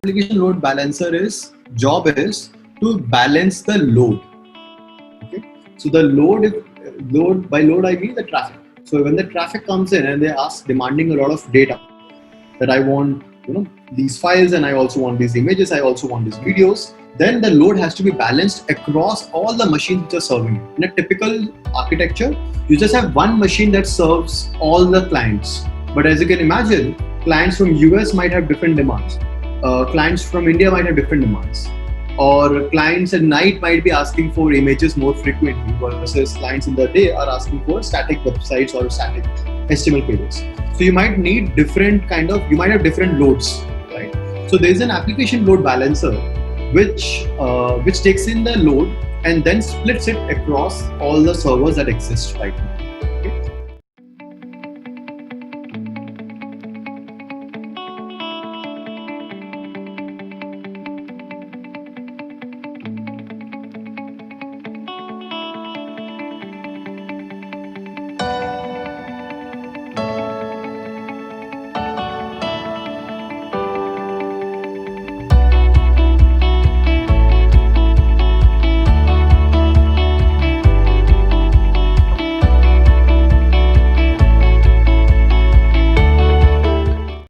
application load balancer is job is to balance the load. Okay, so the load by load I mean the traffic. So when the traffic comes in and they ask demanding a lot of data, that I want these files and I also want these images, I also want these videos, then the load has to be balanced across all the machines which are serving it. In a typical architecture, you just have one machine that serves all the clients. But as you can imagine, clients from US might have different demands. Clients from India might have different demands. Or clients at night might be asking for images more frequently versus clients in the day are asking for static websites or static HTML pages. So you might need you might have different loads, right? So there's an application load balancer which takes in the load and then splits it across all the servers that exist right now.